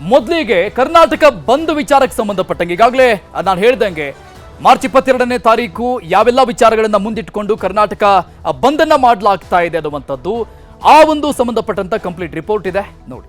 ಮೊದಲಿಗೆ ಕರ್ನಾಟಕ ಬಂದ್ ವಿಚಾರಕ್ಕೆ ಸಂಬಂಧಪಟ್ಟಂಗೆ ಈಗಾಗಲೇ ನಾನು ಹೇಳ್ದಂಗೆ ಮಾರ್ಚ್ 22ನೇ ತಾರೀಕು ಯಾವೆಲ್ಲ ವಿಚಾರಗಳನ್ನ ಮುಂದಿಟ್ಟುಕೊಂಡು ಕರ್ನಾಟಕ ಬಂದನ್ನ ಮಾಡಲಾಗ್ತಾ ಇದೆ ಅನ್ನುವಂಥದ್ದು ಆ ಒಂದು ಸಂಬಂಧಪಟ್ಟಂತ ಕಂಪ್ಲೀಟ್ ರಿಪೋರ್ಟ್ ಇದೆ ನೋಡಿ.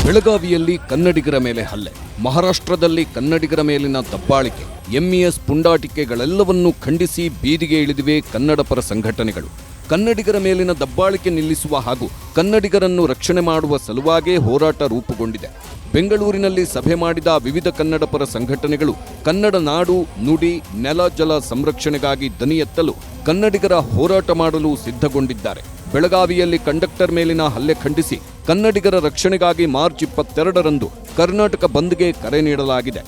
ಬೆಳಗಾವಿಯಲ್ಲಿ ಕನ್ನಡಿಗರ ಮೇಲೆ ಹಲ್ಲೆ, ಮಹಾರಾಷ್ಟ್ರದಲ್ಲಿ ಕನ್ನಡಿಗರ ಮೇಲಿನ ದಬ್ಬಾಳಿಕೆ, ಎಂಇಎಸ್ ಪುಂಡಾಟಿಕೆಗಳೆಲ್ಲವನ್ನೂ ಖಂಡಿಸಿ ಬೀದಿಗೆ ಇಳಿದಿವೆ ಕನ್ನಡ ಪರ ಸಂಘಟನೆಗಳು. ಕನ್ನಡಿಗರ ಮೇಲಿನ ದಬ್ಬಾಳಿಕೆ ನಿಲ್ಲಿಸುವ ಹಾಗೂ ಕನ್ನಡಿಗರನ್ನು ರಕ್ಷಣೆ ಮಾಡುವ ಸಲುವಾಗೇ ಹೋರಾಟ ರೂಪುಗೊಂಡಿದೆ. ಬೆಂಗಳೂರಿನಲ್ಲಿ ಸಭೆ ಮಾಡಿದ ವಿವಿಧ ಕನ್ನಡ ಪರ ಸಂಘಟನೆಗಳು ಕನ್ನಡ ನಾಡು, ನುಡಿ, ನೆಲ, ಜಲ ಸಂರಕ್ಷಣೆಗಾಗಿ ದನಿ ಎತ್ತಲು ಕನ್ನಡಿಗರ ಹೋರಾಟ ಮಾಡಲು ಸಿದ್ಧಗೊಂಡಿದ್ದಾರೆ. ಬೆಳಗಾವಿಯಲ್ಲಿ ಕಂಡಕ್ಟರ್ ಮೇಲಿನ ಹಲ್ಲೆ ಖಂಡಿಸಿ ಕನ್ನಡಿಗರ ರಕ್ಷಣೆಗಾಗಿ ಮಾರ್ಚ್ 22ರಂದು ಕರ್ನಾಟಕ ಬಂದ್ಗೆ ಕರೆ ನೀಡಲಾಗಿದೆ.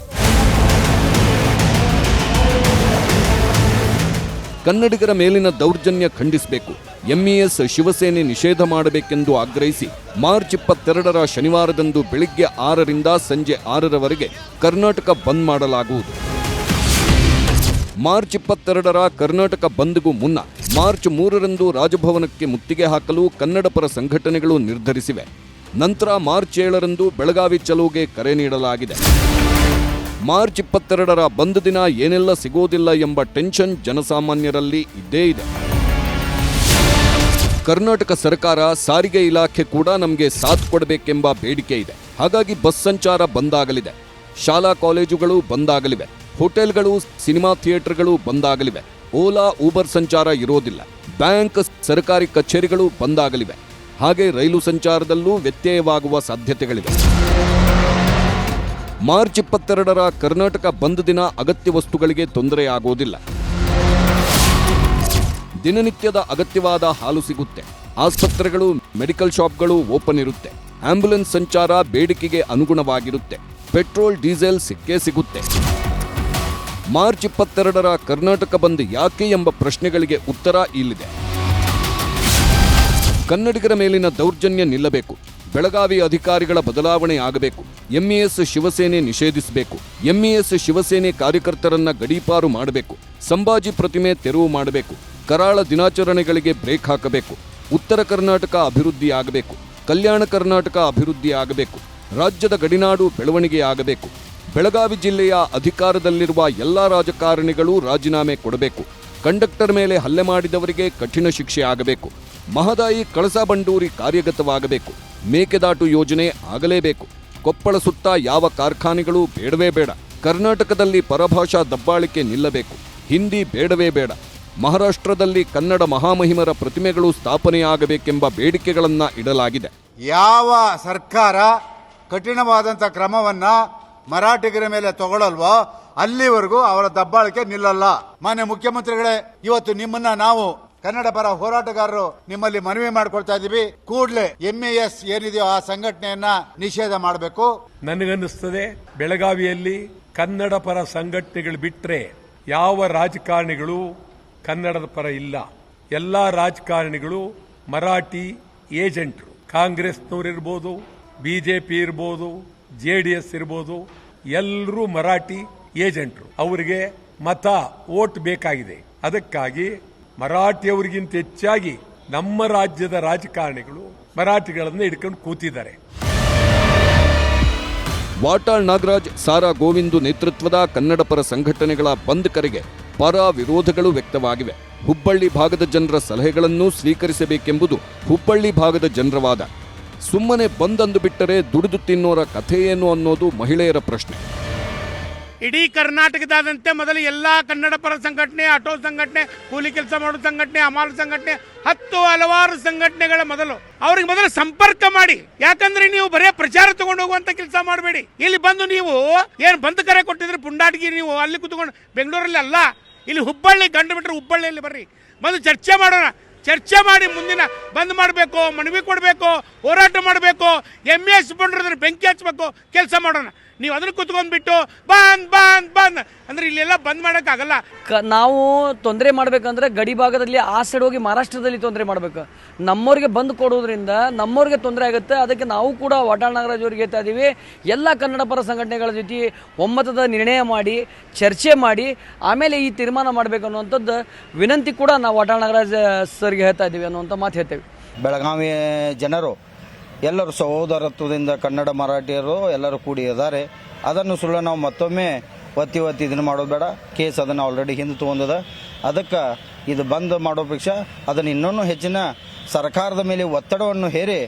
ಕನ್ನಡಿಗರ ಮೇಲಿನ ದೌರ್ಜನ್ಯ ಖಂಡಿಸಬೇಕು, ಎಂಇಎಸ್ ಶಿವಸೇನೆ ನಿಷೇಧ ಮಾಡಬೇಕೆಂದು ಆಗ್ರಹಿಸಿ ಮಾರ್ಚ್ 22ರ ಶನಿವಾರದಂದು ಬೆಳಿಗ್ಗೆ 6ರಿಂದ ಸಂಜೆ 6ರವರೆಗೆ ಕರ್ನಾಟಕ ಬಂದ್ ಮಾಡಲಾಗುವುದು. ಮಾರ್ಚ್ 22ರ ಕರ್ನಾಟಕ ಬಂದ್ಗೂ ಮುನ್ನ ಮಾರ್ಚ್ 3ರಂದು ರಾಜಭವನಕ್ಕೆ ಮುತ್ತಿಗೆ ಹಾಕಲು ಕನ್ನಡ ಪರ ಸಂಘಟನೆಗಳು ನಿರ್ಧರಿಸಿವೆ. ನಂತರ ಮಾರ್ಚ್ 7ರಂದು ಬೆಳಗಾವಿ ಚಲೋಗೆ ಕರೆ ನೀಡಲಾಗಿದೆ. ಮಾರ್ಚ್ 22ರ ಬಂದ್ ದಿನ ಏನೆಲ್ಲ ಸಿಗೋದಿಲ್ಲ ಎಂಬ ಟೆನ್ಷನ್ ಜನಸಾಮಾನ್ಯರಲ್ಲಿ ಇದ್ದೇ ಇದೆ. ಕರ್ನಾಟಕ ಸರ್ಕಾರ, ಸಾರಿಗೆ ಇಲಾಖೆ ಕೂಡ ನಮಗೆ ಸಾಥ್ ಕೊಡಬೇಕೆಂಬ ಬೇಡಿಕೆ ಇದೆ. ಹಾಗಾಗಿ ಬಸ್ ಸಂಚಾರ ಬಂದಾಗಲಿದೆ, ಶಾಲಾ ಕಾಲೇಜುಗಳು ಬಂದಾಗಲಿವೆ, ಹೋಟೆಲ್ಗಳು, ಸಿನಿಮಾ ಥಿಯೇಟರ್ಗಳು ಬಂದಾಗಲಿವೆ, ಓಲಾ ಊಬರ್ ಸಂಚಾರ ಇರೋದಿಲ್ಲ, ಬ್ಯಾಂಕ್, ಸರ್ಕಾರಿ ಕಚೇರಿಗಳು ಬಂದಾಗಲಿವೆ. ಹಾಗೆ ರೈಲು ಸಂಚಾರದಲ್ಲೂ ವ್ಯತ್ಯಯವಾಗುವ ಸಾಧ್ಯತೆಗಳಿವೆ. ಮಾರ್ಚ್ 22ರ ಕರ್ನಾಟಕ ಬಂದ್ ದಿನ ಅಗತ್ಯ ವಸ್ತುಗಳಿಗೆ ತೊಂದರೆಯಾಗೋದಿಲ್ಲ. ದಿನನಿತ್ಯದ ಅಗತ್ಯವಾದ ಹಾಲು ಸಿಗುತ್ತೆ, ಆಸ್ಪತ್ರೆಗಳು, ಮೆಡಿಕಲ್ ಶಾಪ್ಗಳು ಓಪನ್ ಇರುತ್ತೆ, ಆಂಬ್ಯುಲೆನ್ಸ್ ಸಂಚಾರ ಬೇಡಿಕೆಗೆ ಅನುಗುಣವಾಗಿರುತ್ತೆ, ಪೆಟ್ರೋಲ್, ಡೀಸೆಲ್ ಸಿಕ್ಕೇ ಸಿಗುತ್ತೆ. ಮಾರ್ಚ್ 22ರ ಕರ್ನಾಟಕ ಬಂದ್ ಯಾಕೆ ಎಂಬ ಪ್ರಶ್ನೆಗಳಿಗೆ ಉತ್ತರ ಇಲ್ಲಿದೆ. ಕನ್ನಡಿಗರ ಮೇಲಿನ ದೌರ್ಜನ್ಯ ನಿಲ್ಲಬೇಕು, ಬೆಳಗಾವಿ ಅಧಿಕಾರಿಗಳ ಬದಲಾವಣೆ ಆಗಬೇಕು, ಎಂಇಎಸ್ ಶಿವಸೇನೆ ನಿಷೇಧಿಸಬೇಕು, ಎಂಇಎಸ್ ಶಿವಸೇನೆ ಕಾರ್ಯಕರ್ತರನ್ನ ಗಡೀಪಾರು ಮಾಡಬೇಕು, ಸಂಭಾಜಿ ಪ್ರತಿಮೆ ತೆರವು ಮಾಡಬೇಕು, ಕರಾಳ ದಿನಾಚರಣೆಗಳಿಗೆ ಬ್ರೇಕ್ ಹಾಕಬೇಕು, ಉತ್ತರ ಕರ್ನಾಟಕ ಅಭಿವೃದ್ಧಿ ಆಗಬೇಕು, ಕಲ್ಯಾಣ ಕರ್ನಾಟಕ ಅಭಿವೃದ್ಧಿ ಆಗಬೇಕು, ರಾಜ್ಯದ ಗಡಿನಾಡು ಬೆಳವಣಿಗೆ ಆಗಬೇಕು, ಬೆಳಗಾವಿ ಜಿಲ್ಲೆಯ ಅಧಿಕಾರದಲ್ಲಿರುವ ಎಲ್ಲಾ ರಾಜಕಾರಣಿಗಳು ರಾಜೀನಾಮೆ ಕೊಡಬೇಕು, ಕಂಡಕ್ಟರ್ ಮೇಲೆ ಹಲ್ಲೆ ಮಾಡಿದವರಿಗೆ ಕಠಿಣ ಶಿಕ್ಷೆ ಆಗಬೇಕು, ಮಹದಾಯಿ ಕಳಸಾ ಬಂಡೂರಿ ಕಾರ್ಯಗತವಾಗಬೇಕು, ಮೇಕೆದಾಟು ಯೋಜನೆ ಆಗಲೇಬೇಕು, ಕೊಪ್ಪಳ ಸುತ್ತ ಯಾವ ಕಾರ್ಖಾನೆಗಳು ಬೇಡವೇ ಬೇಡ, ಕರ್ನಾಟಕದಲ್ಲಿ ಪರಭಾಷಾ ದಬ್ಬಾಳಿಕೆ ನಿಲ್ಲಬೇಕು, ಹಿಂದಿ ಬೇಡವೇ ಬೇಡ, ಮಹಾರಾಷ್ಟ್ರದಲ್ಲಿ ಕನ್ನಡ ಮಹಾಮಹಿಮರ ಪ್ರತಿಮೆಗಳು ಸ್ಥಾಪನೆಯಾಗಬೇಕೆಂಬ ಬೇಡಿಕೆಗಳನ್ನ ಇಡಲಾಗಿದೆ. ಯಾವ ಸರ್ಕಾರ ಕಠಿಣವಾದಂಥ ಕ್ರಮವನ್ನ ಮರಾಠಿಗರ ಮೇಲೆ ತಗೊಳ್ಳಲ್ವೋ ಅಲ್ಲಿವರೆಗೂ ಅವರ ದಬ್ಬಾಳಿಕೆ ನಿಲ್ಲಲ್ಲ. ಮಾನ್ಯ ಮುಖ್ಯಮಂತ್ರಿಗಳೇ, ಇವತ್ತು ನಿಮ್ಮನ್ನ ನಾವು ಕನ್ನಡ ಪರ ಹೋರಾಟಗಾರರು ನಿಮ್ಮಲ್ಲಿ ಮನವಿ ಮಾಡ್ಕೊಳ್ತಾ ಇದೀವಿ, ಕೂಡಲೇ ಎಂಇಎಸ್ ಏನಿದೆಯೋ ಆ ಸಂಘಟನೆಯನ್ನ ನಿಷೇಧ ಮಾಡಬೇಕು. ನನಗನ್ನಿಸ್ತದೆ ಬೆಳಗಾವಿಯಲ್ಲಿ ಕನ್ನಡ ಪರ ಸಂಘಟನೆಗಳು ಬಿಟ್ರೆ ಯಾವ ರಾಜಕಾರಣಿಗಳು ಕನ್ನಡದ ಪರ ಇಲ್ಲ. ಎಲ್ಲಾ ರಾಜಕಾರಣಿಗಳು ಮರಾಠಿ ಏಜೆಂಟ್ರು. ಕಾಂಗ್ರೆಸ್ನವರಿರ್ಬೋದು, ಬಿಜೆಪಿ ಇರ್ಬೋದು, ಜೆಡಿಎಸ್ ಇರ್ಬೋದು, ಎಲ್ಲರೂ ಮರಾಠಿ ಏಜೆಂಟ್ರು. ಅವರಿಗೆ ಮತ ವೋಟ್ ಬೇಕಾಗಿದೆ. ಅದಕ್ಕಾಗಿ ಮರಾಠಿಯವರಿಗಿಂತ ಹೆಚ್ಚಾಗಿ ನಮ್ಮ ರಾಜ್ಯದ ರಾಜಕಾರಣಿಗಳು ಮರಾಠಿಗಳನ್ನು ಹಿಡ್ಕೊಂಡು ಕೂತಿದ್ದಾರೆ. ವಾಟಾಳ್ ನಾಗರಾಜ್, ಸಾರಾ ಗೋವಿಂದು ನೇತೃತ್ವದ ಕನ್ನಡ ಪರ ಸಂಘಟನೆಗಳ ಬಂದ್ ಕರೆಗೆ ಪರ ವಿರೋಧಗಳು ವ್ಯಕ್ತವಾಗಿವೆ. ಹುಬ್ಬಳ್ಳಿ ಭಾಗದ ಜನರ ಸಲಹೆಗಳನ್ನು ಸ್ವೀಕರಿಸಬೇಕೆಂಬುದು ಹುಬ್ಬಳ್ಳಿ ಭಾಗದ ಜನರ ವಾದ. ಸುಮ್ಮನೆ ಬಂದ್ ಅಂದು ಬಿಟ್ಟರೆ ದುಡಿದು ತಿನ್ನೋರ ಕಥೆ ಏನು ಅನ್ನೋದು ಮಹಿಳೆಯರ ಪ್ರಶ್ನೆ. ಇಡೀ ಕರ್ನಾಟಕದಾದಂತೆ ಮೊದಲು ಎಲ್ಲಾ ಕನ್ನಡ ಪರ ಸಂಘಟನೆ, ಆಟೋ ಸಂಘಟನೆ, ಕೂಲಿ ಕೆಲಸ ಮಾಡೋ ಸಂಘಟನೆ, ಹಮಾಲ್ ಸಂಘಟನೆ, ಹಲವಾರು ಸಂಘಟನೆಗಳ ಅವ್ರಿಗೆ ಮೊದಲು ಸಂಪರ್ಕ ಮಾಡಿ. ಯಾಕಂದ್ರೆ ನೀವು ಬರೇ ಪ್ರಚಾರ ತಗೊಂಡು ಹೋಗುವಂತ ಕೆಲಸ ಮಾಡಬೇಡಿ. ಇಲ್ಲಿ ಬಂದು ನೀವು ಏನು ಬಂದ್ ಕರೆ ಕೊಟ್ಟಿದ್ರೆ ಪುಂಡಾಟಿಗೆ ನೀವು ಅಲ್ಲಿ ಕೂತ್ಕೊಂಡು ಬೆಂಗಳೂರಲ್ಲಿ ಅಲ್ಲ, ಇಲ್ಲಿ ಹುಬ್ಬಳ್ಳಿ ಗಂಡು ಬಿಟ್ಟರೆ ಹುಬ್ಬಳ್ಳಿಯಲ್ಲಿ ಬರ್ರಿ, ಬಂದು ಚರ್ಚೆ ಮಾಡೋಣ. ಚರ್ಚೆ ಮಾಡಿ ಮುಂದಿನ ಬಂದ್ ಮಾಡಬೇಕು, ಮನವಿ ಕೊಡಬೇಕು, ಹೋರಾಟ ಮಾಡಬೇಕು, ಎಂಇಎಸ್ ಬಂದ್ರೆ ಬೆಂಕಿ ಹಚ್ಚಬೇಕು, ಕೆಲಸ ಮಾಡೋಣ. ನೀವು ಅದನ್ನು ಕುತ್ಕೊಂಡ್ಬಿಟ್ಟು ಬಂದ್ ಬಂದ್ ಬಂದ್ ಅಂದ್ರೆ ಇಲ್ಲೆಲ್ಲ ಬಂದ್ ಮಾಡೋಕ್ಕಾಗಲ್ಲ. ನಾವು ತೊಂದರೆ ಮಾಡಬೇಕಂದ್ರೆ ಗಡಿ ಭಾಗದಲ್ಲಿ ಆ ಸೈಡ್ ಹೋಗಿ ಮಹಾರಾಷ್ಟ್ರದಲ್ಲಿ ತೊಂದರೆ ಮಾಡಬೇಕು. ನಮ್ಮವ್ರಿಗೆ ಬಂದು ಕೊಡೋದ್ರಿಂದ ನಮ್ಮವ್ರಿಗೆ ತೊಂದರೆ ಆಗುತ್ತೆ. ಅದಕ್ಕೆ ನಾವು ಕೂಡ ವಾಟಾಳ್ ನಾಗರಾಜ್ ಅವ್ರಿಗೆ ಹೇಳ್ತಾ ಇದ್ದೀವಿ, ಎಲ್ಲ ಕನ್ನಡ ಪರ ಸಂಘಟನೆಗಳ ಜೊತೆ ಒಮ್ಮತದ ನಿರ್ಣಯ ಮಾಡಿ ಚರ್ಚೆ ಮಾಡಿ ಆಮೇಲೆ ಈ ತೀರ್ಮಾನ ಮಾಡಬೇಕು ಅನ್ನುವಂಥದ್ದು ವಿನಂತಿ ಕೂಡ ನಾವು ವಾಟಾಳ್ ನಾಗರಾಜ್ ಸರ್ಗೆ ಹೇಳ್ತಾ ಇದ್ದೀವಿ ಅನ್ನುವಂಥ ಮಾತು ಹೇಳ್ತೇವೆ. ಬೆಳಗಾವಿ ಜನರು ಎಲ್ಲರೂ ಸಹೋದರತ್ವದಿಂದ ಕನ್ನಡ ಮರಾಠಿಯರು ಎಲ್ಲರೂ ಕೂಡಿ ಇದ್ದಾರೆ. ಅದನ್ನು ಸುಳ್ಳು ನಾವು ಮತ್ತೊಮ್ಮೆ ಒತ್ತಿ ಇದನ್ನು ಮಾಡೋದು ಬೇಡ. ಕೇಸ್ ಅದನ್ನು ಆಲ್ರೆಡಿ ಹಿಂದೆ ತೊಗೊಂಡದ. ಅದಕ್ಕೆ ಇದು ಬಂದ್ ಮಾಡೋಪೇಕ್ಷೆ ಅದನ್ನು ಇನ್ನೊಂದು ಹೆಚ್ಚಿನ ಸರ್ಕಾರದ ಮೇಲೆ ಒತ್ತಡವನ್ನು ಹೇರಿ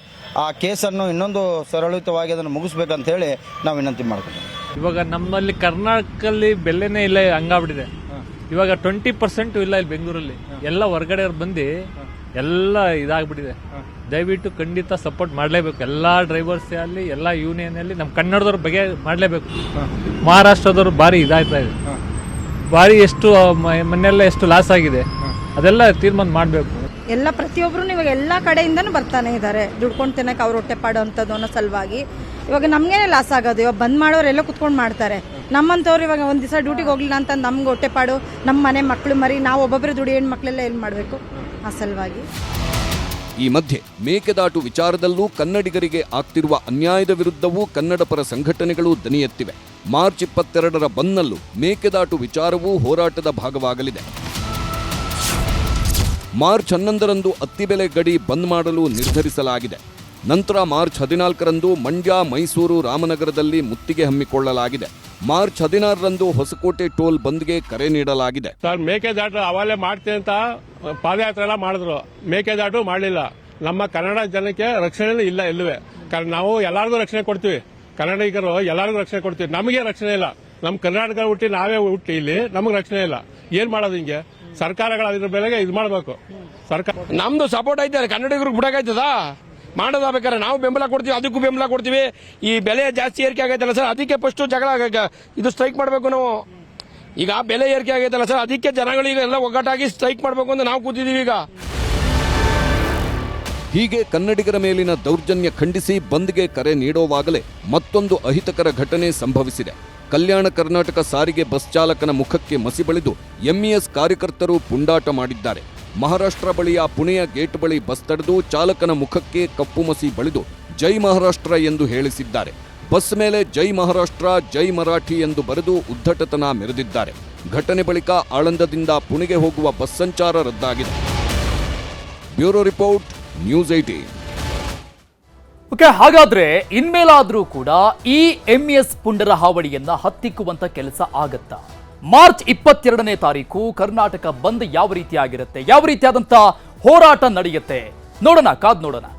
ಆ ಕೇಸನ್ನು ಇನ್ನೊಂದು ಸರಳಿತವಾಗಿ ಅದನ್ನು ಮುಗಿಸ್ಬೇಕಂತ ಹೇಳಿ ನಾವು ವಿನಂತಿ ಮಾಡ್ತೀವಿ. ಇವಾಗ ನಮ್ಮಲ್ಲಿ ಕರ್ನಾಟಕದಲ್ಲಿ ಬೆಲೆನೇ ಇಲ್ಲ, ಹಂಗಾಗ್ಬಿಟ್ಟಿದೆ. ಇವಾಗ 20% ಇಲ್ಲ ಇಲ್ಲಿ ಬೆಂಗಳೂರಲ್ಲಿ. ಎಲ್ಲ ಹೊರಗಡೆ ಬಂದು ಎಲ್ಲ ಇದಾಗ್ಬಿಟ್ಟಿದೆ. ದಯವಿಟ್ಟು ಖಂಡಿತ ಸಪೋರ್ಟ್ ಮಾಡಲೇಬೇಕು. ಎಲ್ಲ ಡ್ರೈವರ್ಸ್ ಅಲ್ಲಿ ಎಲ್ಲ ಯೂನಿಯನ್ ಅಲ್ಲಿ ನಮ್ಮ ಕನ್ನಡದವ್ರ ಬಗ್ಗೆ ಮಾಡಲೇಬೇಕು. ಮಹಾರಾಷ್ಟ್ರದವ್ರು ಭಾರಿ ಇದಾಯ್ತಾ ಇದೆ, ಭಾರಿ ಎಷ್ಟು ಮನೆಯೆಲ್ಲ ಎಷ್ಟು ಲಾಸ್ ಆಗಿದೆ, ಅದೆಲ್ಲ ತೀರ್ಮಾನ ಮಾಡಬೇಕು. ಎಲ್ಲ ಪ್ರತಿಯೊಬ್ಬರು ಇವಾಗ ಎಲ್ಲ ಕಡೆಯಿಂದನೂ ಬರ್ತಾನೆ ಇದ್ದಾರೆ ದುಡ್ಕೊಂಡು ತಿನ್ನಕ್ಕೆ ಅವ್ರು ಹೊಟ್ಟೆ ಪಾಡೋ ಅಂಥದ್ದು ಅನ್ನೋ ಸಲುವಾಗಿ. ಇವಾಗ ನಮಗೇನೆ ಲಾಸ್ ಆಗೋದು. ಇವಾಗ ಬಂದ್ ಮಾಡೋರೆಲ್ಲ ಕುತ್ಕೊಂಡು ಮಾಡ್ತಾರೆ. ನಮ್ಮಂಥವ್ರು ಇವಾಗ ಒಂದು ದಿವಸ ಡ್ಯೂಟಿಗೆ ಹೋಗ್ಲಿಲ್ಲ ಅಂತ ನಮ್ಗೆ ಹೊಟ್ಟೆ ಪಾಡು, ನಮ್ಮ ಮನೆ ಮಕ್ಕಳು ಮರಿ, ನಾವು ಒಬ್ಬೊಬ್ಬರು ದುಡಿ ಹೆಣ್ಮಕ್ಳೆಲ್ಲ ಏನು ಮಾಡಬೇಕು ಆ ಸಲುವಾಗಿ. ಈ ಮಧ್ಯೆ ಮೇಕೆದಾಟು ವಿಚಾರದಲ್ಲೂ ಕನ್ನಡಿಗರಿಗೆ ಆಗ್ತಿರುವ ಅನ್ಯಾಯದ ವಿರುದ್ಧವೂ ಕನ್ನಡ ಪರ ಸಂಘಟನೆಗಳು ದನಿ ಎತ್ತಿವೆ. ಮಾರ್ಚ್ 22ರ ಬಂದ್ನಲ್ಲೂ ಮೇಕೆದಾಟು ವಿಚಾರವೂ ಹೋರಾಟದ ಭಾಗವಾಗಲಿದೆ. ಮಾರ್ಚ್ 11ರಂದು ಅತ್ತಿಬೆಲೆ ಗಡಿ ಬಂದ್ ಮಾಡಲು ನಿರ್ಧರಿಸಲಾಗಿದೆ. ನಂತರ ಮಾರ್ಚ್ 14ರಂದು ಮಂಡ್ಯ, ಮೈಸೂರು, ರಾಮನಗರದಲ್ಲಿ ಮುತ್ತಿಗೆ ಹಮ್ಮಿಕೊಳ್ಳಲಾಗಿದೆ. ಮಾರ್ಚ್ 16ರಂದು ಹೊಸಕೋಟೆ ಟೋಲ್ ಬಂದ್ಗೆ ಕರೆ ನೀಡಲಾಗಿದೆ. ಸರ್, ಮೇಕೆದಾಟು ಅವಾಲೆ ಮಾಡ್ತೀನಿ ಅಂತ ಪಾದಯಾತ್ರೆ ಎಲ್ಲ ಮಾಡಿದ್ರು, ಮೇಕೆದಾಟು ಮಾಡಲಿಲ್ಲ. ನಮ್ಮ ಕನ್ನಡ ಜನಕ್ಕೆ ರಕ್ಷಣೆ ಇಲ್ಲ ಎಲ್ಲುವೆ. ನಾವು ಎಲ್ಲರಿಗೂ ರಕ್ಷಣೆ ಕೊಡ್ತೀವಿ, ಕನ್ನಡಿಗರು ಎಲ್ಲರಿಗೂ ರಕ್ಷಣೆ ಕೊಡ್ತೀವಿ. ನಮಗೆ ರಕ್ಷಣೆ ಇಲ್ಲ. ನಮ್ಮ ಕರ್ನಾಟಕ ಹುಟ್ಟಿ ನಾವೇ ಹುಟ್ಟಿ ಇಲ್ಲಿ ನಮಗೆ ರಕ್ಷಣೆ ಇಲ್ಲ. ಏನ್ ಮಾಡೋದು? ಹಿಂಗೆ ಸರ್ಕಾರಗಳು ಅದ್ರ ಬೆಲೆಗೆ ಇದು ಮಾಡಬೇಕು. ಸರ್ಕಾರ ನಮ್ದು ಸಪೋರ್ಟ್ ಐತೆ, ಕನ್ನಡಿಗರಿಗೆ ಬಿಡಕಾಯ್ತದ ಮಾಡೋದಾಗಬೇಕಾದ್ರೆ ನಾವು ಬೆಂಬಲ ಕೊಡ್ತೀವಿ, ಅದಕ್ಕೂ ಬೆಂಬಲ ಕೊಡ್ತೀವಿ. ಈ ಬೆಲೆ ಜಾಸ್ತಿ ಏರಿಕೆ ಆಗೈತಲ್ಲ ಸರ್, ಅದಕ್ಕೆ ಫಸ್ಟ್ ಜಗಳ ಇದು ಸ್ಟ್ರೈಕ್ ಮಾಡಬೇಕು ನಾವು. ಈಗ ಬೆಲೆ ಏರಿಕೆ ಆಗೈತಲ್ಲ ಸರ್, ಅದಕ್ಕೆ ಜನಗಳಿಗೆ ಎಲ್ಲ ಒಗ್ಗಟ್ಟಾಗಿ ಸ್ಟ್ರೈಕ್ ಮಾಡಬೇಕು ಅಂತ ನಾವು ಕೂತಿದ್ದೀವಿ ಈಗ. ಹೀಗೆ ಕನ್ನಡಿಗರ ಮೇಲಿನ ದೌರ್ಜನ್ಯ ಖಂಡಿಸಿ ಬಂದ್ಗೆ ಕರೆ ನೀಡುವಾಗಲೇ ಮತ್ತೊಂದು ಅಹಿತಕರ ಘಟನೆ ಸಂಭವಿಸಿದೆ. ಕಲ್ಯಾಣ ಕರ್ನಾಟಕ ಸಾರಿಗೆ ಬಸ್ ಚಾಲಕನ ಮುಖಕ್ಕೆ ಮಸಿ ಬಳಿದು ಎಂಇಎಸ್ ಕಾರ್ಯಕರ್ತರು ಪುಂಡಾಟ ಮಾಡಿದ್ದಾರೆ. ಮಹಾರಾಷ್ಟ್ರ ಬಳಿಯ ಪುಣೆಯ ಗೇಟ್ ಬಳಿ ಬಸ್ ತಡೆದು ಚಾಲಕನ ಮುಖಕ್ಕೆ ಕಪ್ಪು ಮಸಿ ಬಳಿದು ಜೈ ಮಹಾರಾಷ್ಟ್ರ ಎಂದು ಹೇಳಿಸಿದ್ದಾರೆ. ಬಸ್ ಮೇಲೆ ಜೈ ಮಹಾರಾಷ್ಟ್ರ, ಜೈ ಮರಾಠಿ ಎಂದು ಬರೆದು ಉದ್ದಟತನ ಮೆರೆದಿದ್ದಾರೆ. ಘಟನೆ ಬಳಿಕ ಆಳಂದದಿಂದ ಪುಣೆಗೆ ಹೋಗುವ ಬಸ್ ಸಂಚಾರ ರದ್ದಾಗಿದೆ. Bureau report, news 18. ಓಕೆ, ಹಾಗಾದ್ರೆ ಇನ್ಮೇಲಾದ್ರೂ ಕೂಡ ಈ ಎಂಇಎಸ್ ಪುಂಡರ ಹಾವಳಿಯನ್ನ ಹತ್ತಿಕ್ಕುವಂತ ಕೆಲಸ ಆಗತ್ತಾ? ಮಾರ್ಚ್ 22ನೇ ತಾರೀಕು ಕರ್ನಾಟಕ ಬಂದ್ ಯಾವ ರೀತಿಯಾಗಿರುತ್ತೆ, ಯಾವ ರೀತಿಯಾದಂತ ಹೋರಾಟ ನಡೆಯುತ್ತೆ ನೋಡೋಣ, ಕಾದ್ ನೋಡೋಣ.